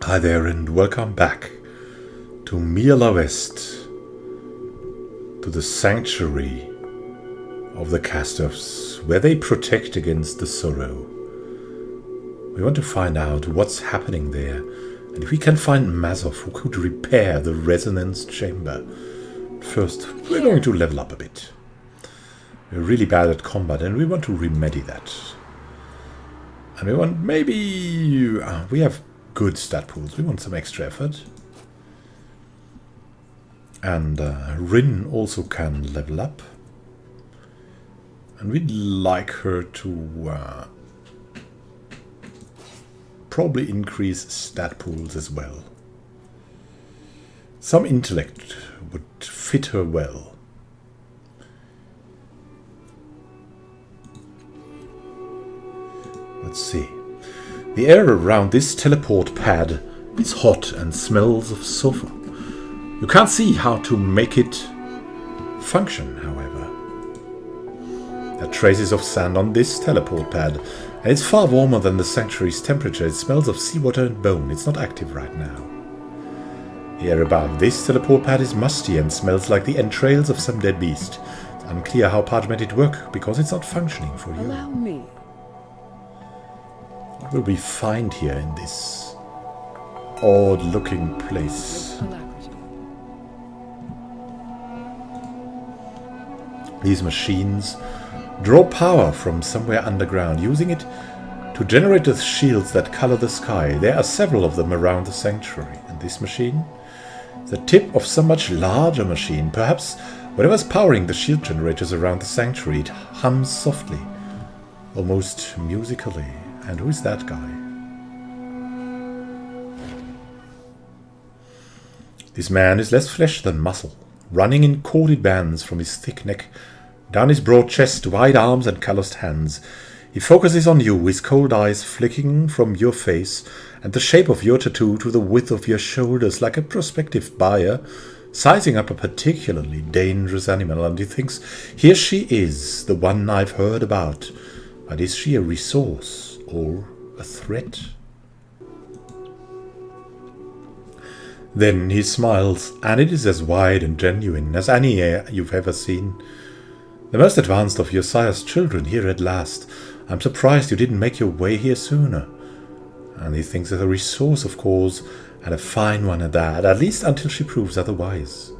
Hi there and welcome back to Miel, Avest, to the sanctuary of the casters, where they protect against the sorrow. We want to find out what's happening there, and if we can find Mazov who could repair the resonance chamber. First, we're going to level up a bit. We're really bad at combat and we want to remedy that. And we want we have good stat pools. We want some extra effort. And Rin also can level up. And we'd like her to probably increase stat pools as well. Some intellect would fit her well. Let's see. The air around this teleport pad is hot and smells of sulfur. You can't see how to make it function, however. There are traces of sand on this teleport pad, and it's far warmer than the sanctuary's temperature. It smells of seawater and bone. It's not active right now. The air above this teleport pad is musty and smells like the entrails of some dead beast. It's unclear how parchment it work because it's not functioning for you. Allow me. What will we find here in this odd-looking place? These machines draw power from somewhere underground, using it to generate the shields that color the sky. There are several of them around the sanctuary. And this machine? The tip of some much larger machine. Perhaps whatever's powering the shield generators around the sanctuary. It hums softly, almost musically. And who is that guy? This man is less flesh than muscle, running in corded bands from his thick neck, down his broad chest, wide arms and calloused hands. He focuses on you, his cold eyes flicking from your face and the shape of your tattoo to the width of your shoulders, like a prospective buyer sizing up a particularly dangerous animal, and he thinks, here she is, the one I've heard about. But is she a resource? Or a threat? Then he smiles, and it is as wide and genuine as any you've ever seen. The most advanced of your sire's children here at last. I'm surprised you didn't make your way here sooner. And he thinks it's a resource, of course, and a fine one at that, at least until she proves otherwise.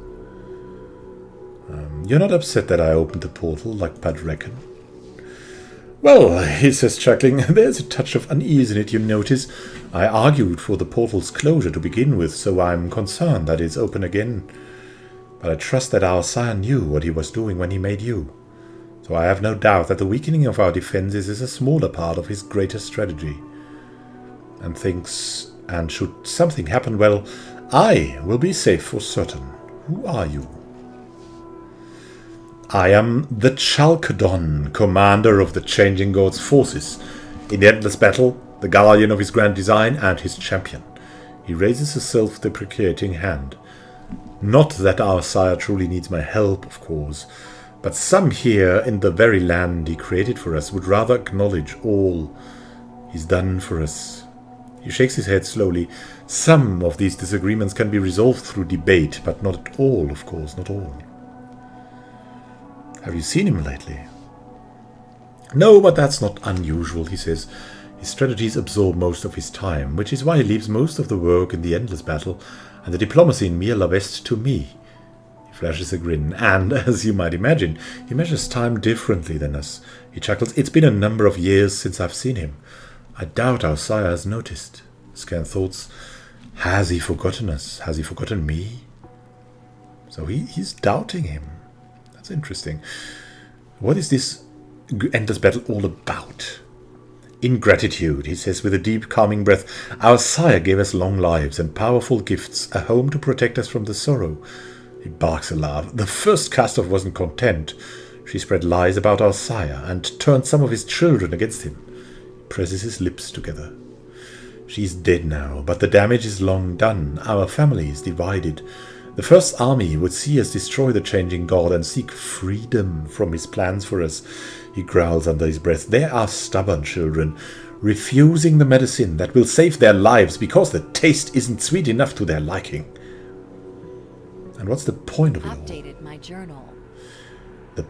You're not upset that I opened the portal like Bud reckoned? Well, he says, chuckling, there's a touch of unease in it, you notice. I argued for the portal's closure to begin with, so I'm concerned that it's open again. But I trust that our sire knew what he was doing when he made you. So I have no doubt that the weakening of our defenses is a smaller part of his greater strategy. And thinks, and should something happen, well, I will be safe for certain. Who are you? I am the Chalcedon, commander of the Changing God's forces. In the endless battle, the guardian of his grand design and his champion. He raises a self-deprecating hand. Not that our sire truly needs my help, of course, but some here in the very land he created for us would rather acknowledge all he's done for us. He shakes his head slowly. Some of these disagreements can be resolved through debate, but not all, of course, not all. Have you seen him lately? No, but that's not unusual, he says. His strategies absorb most of his time, which is why he leaves most of the work in the endless battle and the diplomacy in Miel Avest to me. He flashes a grin, and, as you might imagine, he measures time differently than us. He chuckles. It's been a number of years since I've seen him. I doubt our sire has noticed. Scan thoughts. Has he forgotten us? Has he forgotten me? So he's doubting him. That's interesting. What is this endless battle all about? Ingratitude, he says with a deep, calming breath. Our sire gave us long lives and powerful gifts, a home to protect us from the sorrow. He barks a laugh. The first caster wasn't content. She spread lies about our sire and turned some of his children against him. He presses his lips together. She's dead now, but the damage is long done. Our family is divided. The First Army would see us destroy the Changing God and seek freedom from his plans for us. He growls under his breath. They are stubborn children. refusing the medicine that will save their lives because the taste isn't sweet enough to their liking. And what's the point of it all? Updated my journal. The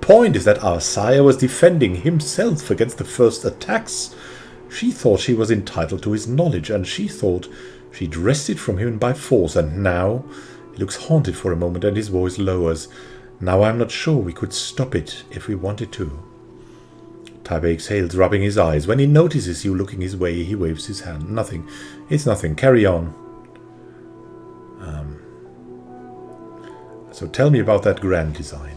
point is that our sire was defending himself against the first attacks. She thought she was entitled to his knowledge, and she thought she'd wrested it from him by force, and now he looks haunted for a moment and his voice lowers. Now I'm not sure we could stop it if we wanted to. Tybee exhales, rubbing his eyes. When he notices you looking his way, he waves his hand. Nothing. It's nothing. Carry on. So tell me about that grand design.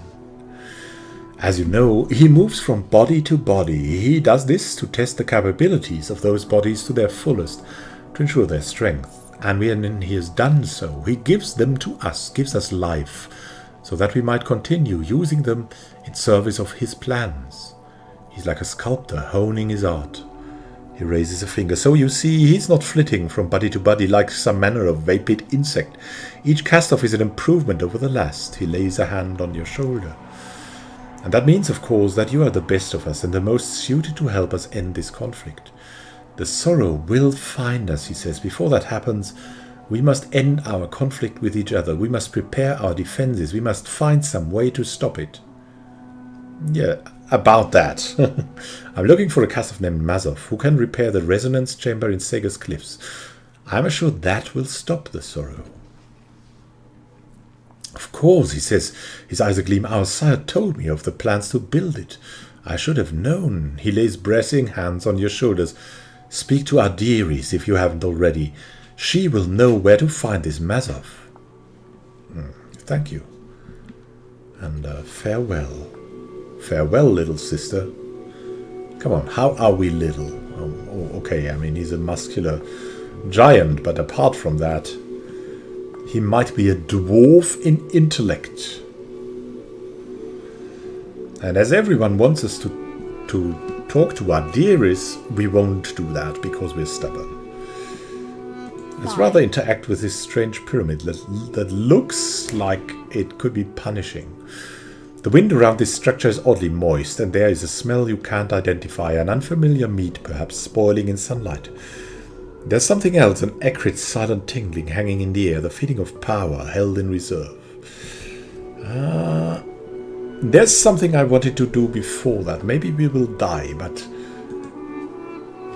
As you know, he moves from body to body. He does this to test the capabilities of those bodies to their fullest, to ensure their strength. And when he has done so, he gives them to us, gives us life, so that we might continue using them in service of his plans. He's like a sculptor honing his art. He raises a finger. So you see, he's not flitting from body to body like some manner of vapid insect. Each cast-off is an improvement over the last. He lays a hand on your shoulder. And that means, of course, that you are the best of us and the most suited to help us end this conflict. The sorrow will find us, he says. Before that happens, we must end our conflict with each other. We must prepare our defenses. We must find some way to stop it. Yeah, about that. I'm looking for a cast-off named Mazov who can repair the resonance chamber in Sega's cliffs. I'm assured that will stop the sorrow. Of course, he says, his eyes agleam. Our sire told me of the plans to build it. I should have known. He lays bracing hands on your shoulders. Speak to Ardiris if you haven't already. She will know where to find this Mazov. Thank you. And farewell. Farewell, little sister. Come on, how are we little? Okay, I mean, he's a muscular giant, but apart from that, he might be a dwarf in intellect. And as everyone wants us to talk to Ardiris, we won't do that because we're stubborn. Let's rather interact with this strange pyramid that looks like it could be punishing. The wind around this structure is oddly moist, and there is a smell you can't identify, an unfamiliar meat perhaps spoiling in sunlight. There's something else, an acrid, silent tingling hanging in the air, the feeling of power held in reserve. There's something I wanted to do before that. Maybe we will die, but...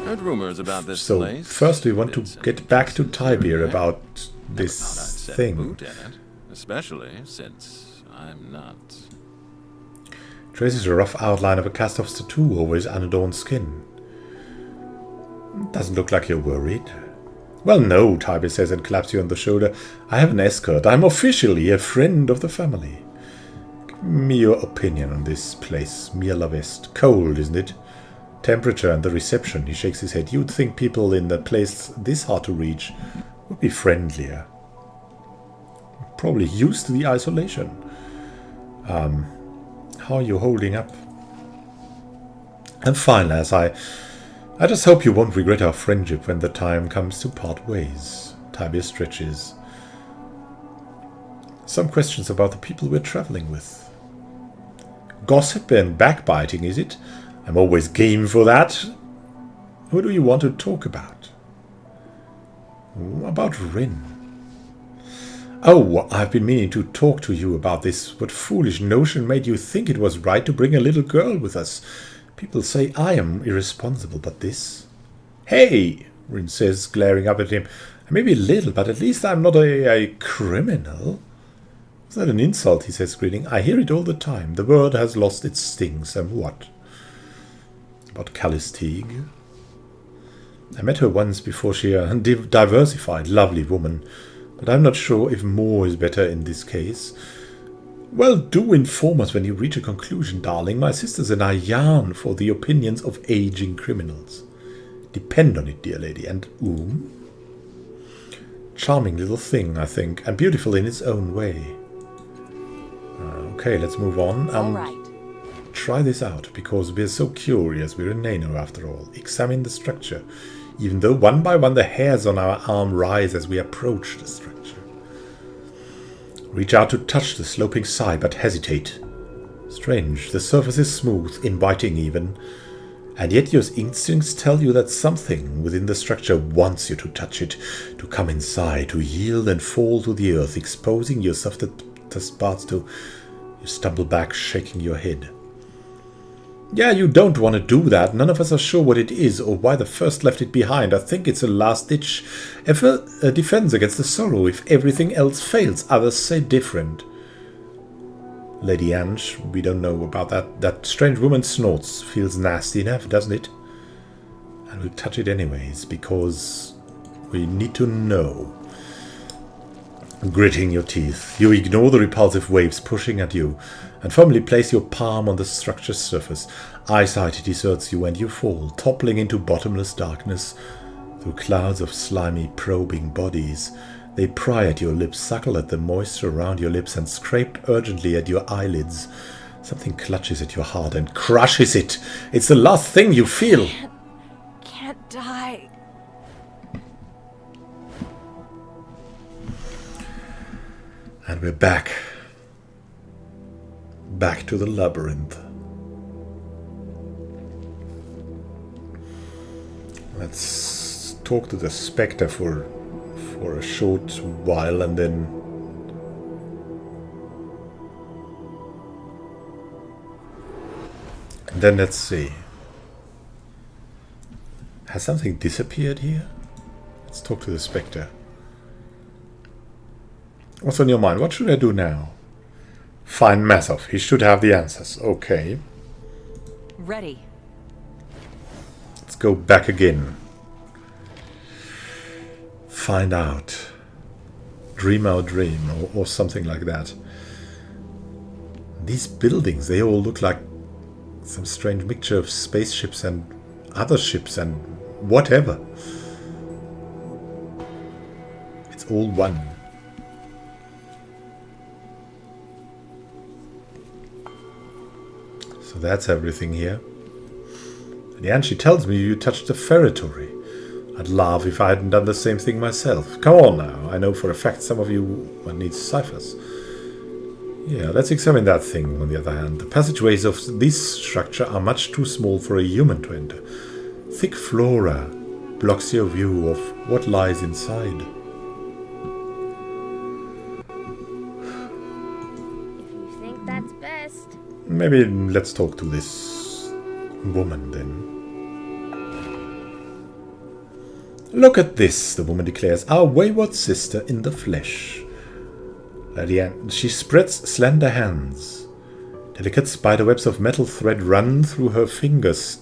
Heard rumors about this so place. First we want to get back to Tybee about this thing. Boot in it, especially since I'm not... Traces a rough outline of a cast-off tattoo over his unadorned skin. Doesn't look like you're worried. Well, no, Tybee says and claps you on the shoulder. I have an escort. I'm officially a friend of the family. Give me your opinion on this place, Miel Avest. Cold, isn't it? Temperature and the reception. He shakes his head. You'd think people in a place this hard to reach would be friendlier. Probably used to the isolation. How are you holding up? And finally, as I just hope you won't regret our friendship when the time comes to part ways. Tybee stretches. Some questions about the people we're traveling with. Gossip and backbiting, is it? I'm always game for that. Who do you want to talk about? About Rin. Oh, I've been meaning to talk to you about this. What foolish notion made you think it was right to bring a little girl with us? People say I am irresponsible, but this... Hey, Rin says, glaring up at him. Maybe a little, but at least I'm not a criminal. Is that an insult, he says, grinning. I hear it all the time. The word has lost its sting, somewhat. About Callis Teague. I met her once before she diversified. Lovely woman. But I'm not sure if more is better in this case. Well, do inform us when you reach a conclusion, darling. My sisters and I yearn for the opinions of aging criminals. Depend on it, dear lady. And charming little thing, I think, and beautiful in its own way. Okay, let's move on. All right. Try this out, because we're so curious. We're in Nano, after all. Examine the structure, even though one by one the hairs on our arm rise as we approach the structure. Reach out to touch the sloping side, but hesitate. Strange, the surface is smooth, inviting even, And yet your instincts tell you that something within the structure wants you to touch it, to come inside, to yield and fall to the earth, exposing your softest parts to... You stumble back, shaking your head. Yeah, you don't want to do that. None of us are sure what it is or why the first left it behind. I think it's a last-ditch defense against the sorrow. If everything else fails, others say different. Lady Ange, we don't know about that. That strange woman snorts. Feels nasty enough, doesn't it? And we'll touch it anyways, because we need to know. Gritting your teeth, you ignore the repulsive waves pushing at you, and firmly place your palm on the structure's surface. Eyesight deserts you and you fall, toppling into bottomless darkness through clouds of slimy, probing bodies. They pry at your lips, suckle at the moisture around your lips, and scrape urgently at your eyelids. Something clutches at your heart and crushes it. It's the last thing you feel. Can't die. And we're back. Back to the labyrinth. Let's talk to the Spectre for a short while and then... And then let's see. Has something disappeared here? Let's talk to the Spectre. What's on your mind? What should I do now? Find Masov. He should have the answers. Okay. Ready. Let's go back again. Find out. Dream our dream, or something like that. These buildings, they all look like some strange mixture of spaceships and other ships and whatever. It's all one. So that's everything here. And she tells me you touched the ferritory. I'd laugh if I hadn't done the same thing myself. Come on now. I know for a fact some of you need ciphers. Yeah, let's examine that thing, on the other hand. The passageways of this structure are much too small for a human to enter. Thick flora blocks your view of what lies inside. If you think that's best. Maybe let's talk to this woman then. Look at this, the woman declares. Our wayward sister in the flesh. She spreads slender hands. Delicate spiderwebs of metal thread run through her fingers,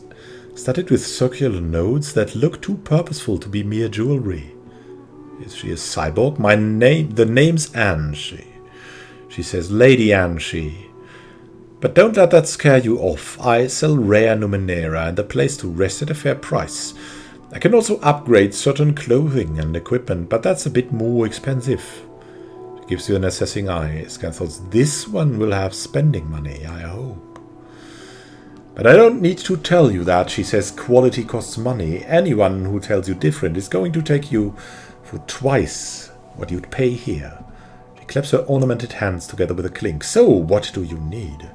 studded with circular nodes that look too purposeful to be mere jewelry. Is she a cyborg? The name's Angie. She says, Lady Angie. But don't let that scare you off. I sell rare Numenera and a place to rest at a fair price. I can also upgrade certain clothing and equipment, but that's a bit more expensive. She gives you an assessing eye. Scan thoughts, this one will have spending money, I hope. But I don't need to tell you that. She says quality costs money. Anyone who tells you different is going to take you for twice what you'd pay here. She claps her ornamented hands together with a clink. So, what do you need?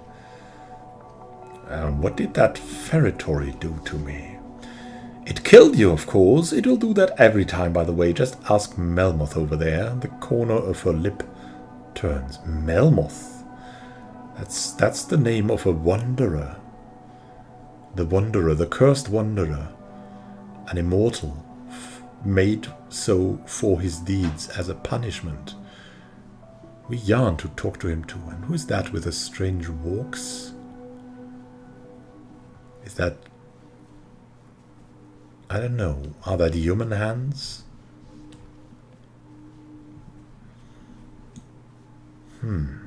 What did that ferritory do to me? It killed you, of course. It will do that every time, by the way. Just ask Melmoth over there. The corner of her lip turns. Melmoth? That's the name of a wanderer. The wanderer, the cursed wanderer. An immortal, made so for his deeds as a punishment. We yearn to talk to him too. And who is that with the strange walks? Is that... I don't know. Are that human hands? Do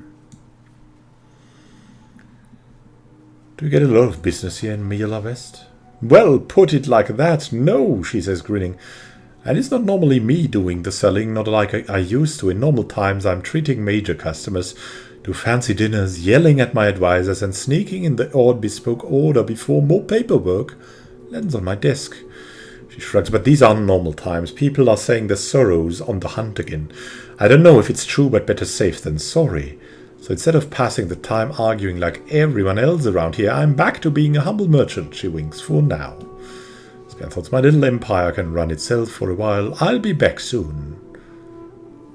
you get a lot of business here in Miel, Avest? Well, put it like that. No, she says, grinning. And it's not normally me doing the selling, not like I used to. In normal times, I'm treating major customers to fancy dinners, yelling at my advisors, and sneaking in the odd bespoke order before more paperwork lands on my desk. She shrugs, but these aren't normal times. People are saying the sorrow's on the hunt again. I don't know if it's true, but better safe than sorry. So instead of passing the time arguing like everyone else around here, I'm back to being a humble merchant, she winks, for now. Scan thoughts my little empire can run itself for a while. I'll be back soon.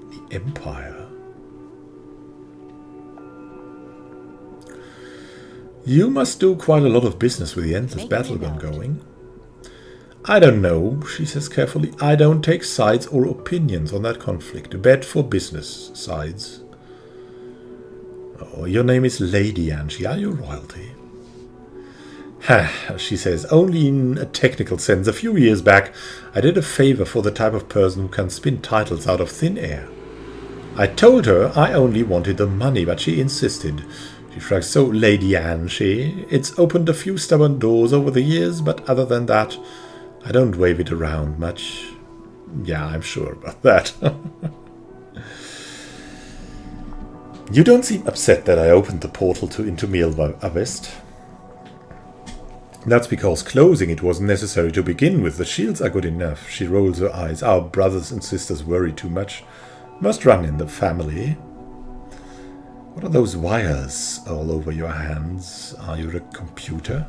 The empire? You must do quite a lot of business with the endless battleground going. I don't know, she says carefully. I don't take sides or opinions on that conflict. A bet for business sides. Oh, your name is Lady Angie. Are you royalty? Ha, she says, only in a technical sense. A few years back, I did a favor for the type of person who can spin titles out of thin air. I told her I only wanted the money, but she insisted. She shrugs. So, Lady Angie, it's opened a few stubborn doors over the years, but other than that, I don't wave it around much. Yeah, I'm sure about that. You don't seem upset that I opened the portal into Miel by Avest. That's because closing it wasn't necessary to begin with. The shields are good enough. She rolls her eyes. Our brothers and sisters worry too much. Must run in the family. What are those wires all over your hands? Are you a computer?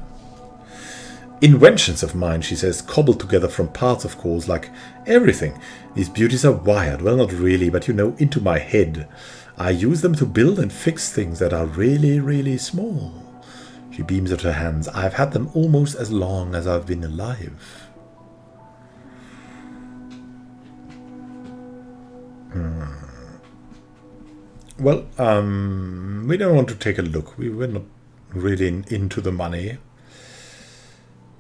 Inventions of mine, she says, cobbled together from parts, of course, like everything. These beauties are wired. Well, not really, but you know, into my head. I use them to build and fix things that are really, really small. She beams at her hands. I've had them almost as long as I've been alive. Well, we don't want to take a look. We're not really into the money.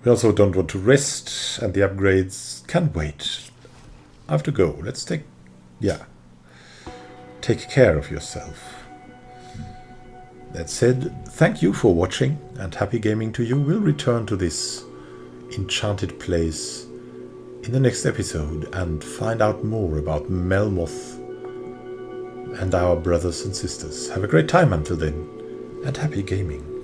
We also don't want to rest, and the upgrades can wait. I have to go. Let's take care of yourself. That said, thank you for watching, and happy gaming to you. We'll return to this enchanted place in the next episode and find out more about Melmoth and our brothers and sisters. Have a great time until then, and happy gaming.